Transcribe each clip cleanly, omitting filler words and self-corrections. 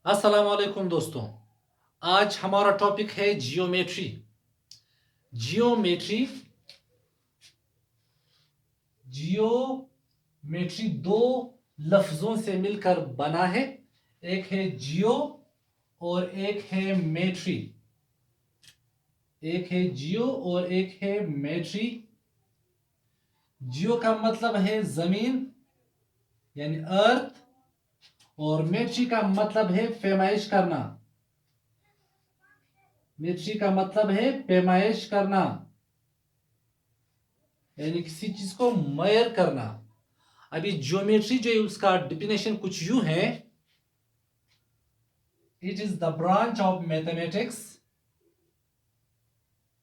अस्सलाम वालेकुम दोस्तों। आज हमारा टॉपिक है जियोमेट्री। जियोमेट्री जियोमेट्री दो लफ्जों से मिलकर बना है। एक है जियो और एक है मेट्री। एक है जियो और एक है मेट्री। जियो का मतलब है जमीन यानी अर्थ, और मेट्री का मतलब है पैमाइश करना। मेट्री का मतलब है पैमाइश करना यानी किसी चीज को मेयर करना। अभी ज्योमेट्री जो है उसका डिफिनेशन कुछ यूं है। It is the branch of mathematics.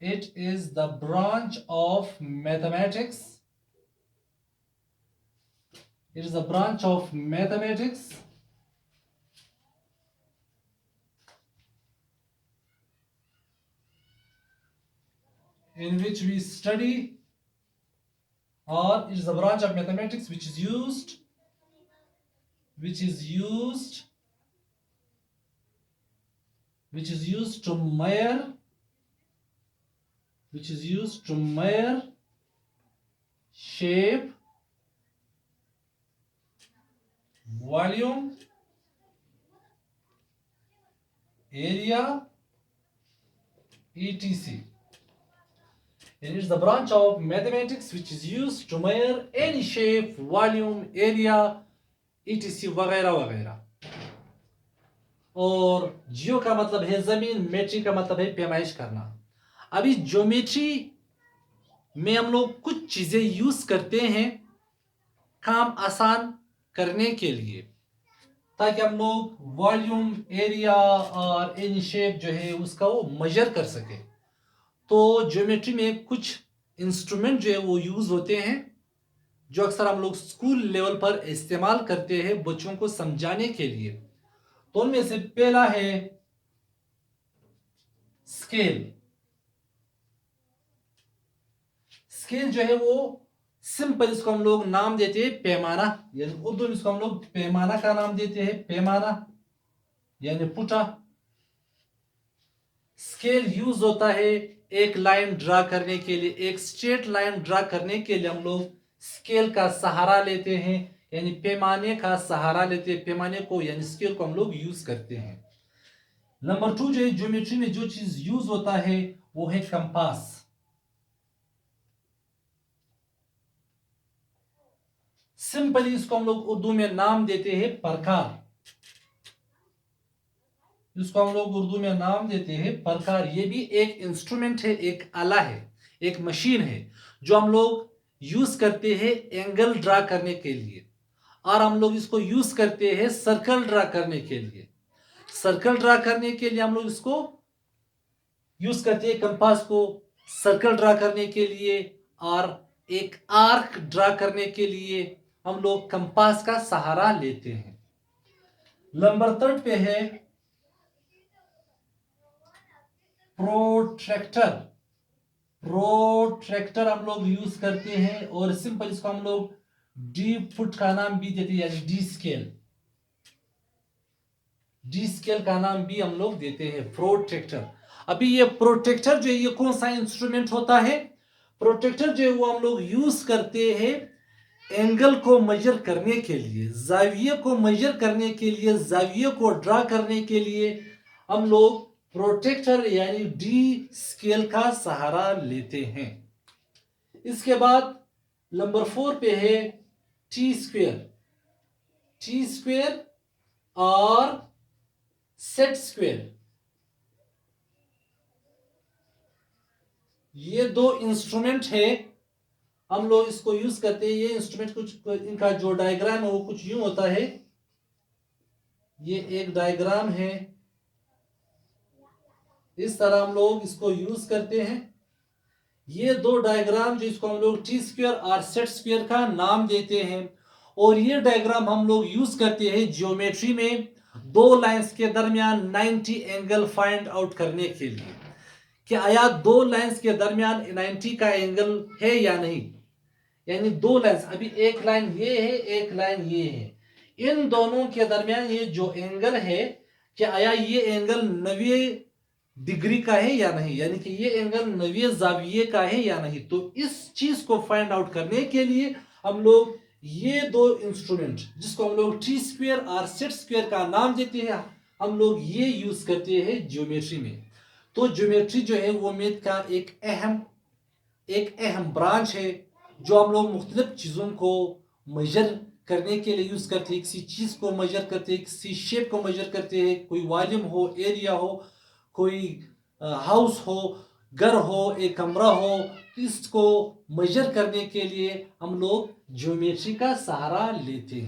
It is the branch of mathematics. It is the branch of mathematics in which we study, or it is a branch of mathematics which is used which is used which is used to measure which is used to measure shape, volume, area, etc. It is the branch of mathematics which is used to measure any shape, volume, area, etc. वगैरह वगैरह। और जियो का मतलब है जमीन, मेट्री का मतलब है पैमाइश करना। अभी ज्योमेट्री में हम लोग कुछ चीजें यूज करते हैं काम आसान करने के लिए, ताकि हम लोग वॉल्यूम, एरिया और एनी शेप जो है उसका वो मेजर कर सके। तो ज्योमेट्री में कुछ इंस्ट्रूमेंट जो है वो यूज होते हैं, जो अक्सर हम लोग स्कूल लेवल पर इस्तेमाल करते हैं बच्चों को समझाने के लिए। तो उनमें से पहला है स्केल। स्केल जो है वो सिंपल, इसको हम लोग नाम देते हैं पैमाना, यानी उर्दू में इसको हम लोग पैमाना का नाम देते हैं। पैमाना यानी पुटा। स्केल यूज होता है एक लाइन ड्रा करने के लिए, एक स्ट्रेट लाइन ड्रा करने के लिए हम लोग स्केल का सहारा लेते हैं, यानी पैमाने का सहारा लेते हैं। पैमाने को यानी स्केल को हम लोग यूज करते हैं। नंबर 2 जो है ज्योमेट्री में जो चीज यूज होता है वो है कंपास। सिंपली इसको हम लोग उर्दू में नाम देते हैं प्रकार। इसको हम लोग उर्दू में नाम देते हैं प्रकार। ये भी एक इंस्ट्रूमेंट है, एक आला है, एक मशीन है जो हम लोग यूज करते हैं एंगल ड्रा करने के लिए, और हम लोग इसको यूज करते हैं सर्कल ड्रा करने के लिए। सर्कल ड्रा करने के लिए हम लोग इसको यूज करते हैं कंपास को, सर्कल ड्रा करने के लिए, और एक आर्क ड्रा करने के लिए हम लोग कंपास का सहारा लेते हैं। नंबर 3 पे है प्रोट्रैक्टर। प्रोट्रैक्टर हम लोग यूज करते हैं, और सिंपल इसको हम लोग डी फुट का नाम भी देते हैं, यानी डी स्केल। डी स्केल का नाम भी हम लोग देते हैं प्रोट्रैक्टर। अभी ये प्रोट्रैक्टर जो है ये कौन सा इंस्ट्रूमेंट होता है? प्रोट्रैक्टर जो है वो हम लोग यूज करते हैं एंगल को मेजर करने के लिए, जाविये को मेजर करने के लिए, जाविये को ड्रा करने के लिए हम लोग प्रोट्रैक्टर यानी डी स्केल का सहारा लेते हैं। इसके बाद नंबर 4 पे है टी स्क्वेयर। टी स्क्वेयर और सेट स्क्वेयर, ये दो इंस्ट्रूमेंट है, हम लोग इसको यूज करते हैं। ये इंस्ट्रूमेंट कुछ, इनका जो डायग्राम है वो कुछ यूं होता है। ये एक डायग्राम है, इस तरह हम लोग इसको यूज करते हैं। ये दो डायग्राम जो इसको हम लोग टी स्क्वेयर और सेट स्क्वेयर का नाम देते हैं, और ये डायग्राम हम लोग यूज करते हैं जियोमेट्री में दो लाइंस के दरमियान 90 एंगल फाइंड आउट करने के लिए, कि आया दो लाइंस के दरमियान 90 का एंगल है या नहीं। यानी दो लाइंस, अभी एक लाइन ये है, एक लाइन ये है, इन दोनों के दरमियान ये जो एंगल है कि आया ये एंगल 90 डिग्री का है या नहीं, यानी कि ये एंगल 90 जाविये का है या नहीं। तो इस चीज को फाइंड आउट करने के लिए हम लोग ये दो इंस्ट्रूमेंट, जिसको हम लोग टी स्क्वायर और सेट स्क्वायर का नाम देते हैं, हम लोग ये यूज करते हैं ज्योमेट्री में। तो ज्योमेट्री जो है वो मैथ का एक अहम ब्रांच है, जो हम लोग मुख्तलिफ चीज़ों को मेजर करने के लिए यूज़ करते हैं। किसी चीज़ को मेजर करते हैं, किसी शेप को मेजर करते हैं, कोई वॉल्यूम हो, एरिया हो, कोई हाउस हो, घर हो, एक कमरा हो, तो इसको मेजर करने के लिए हम लोग ज्योमेट्री का सहारा लेते हैं।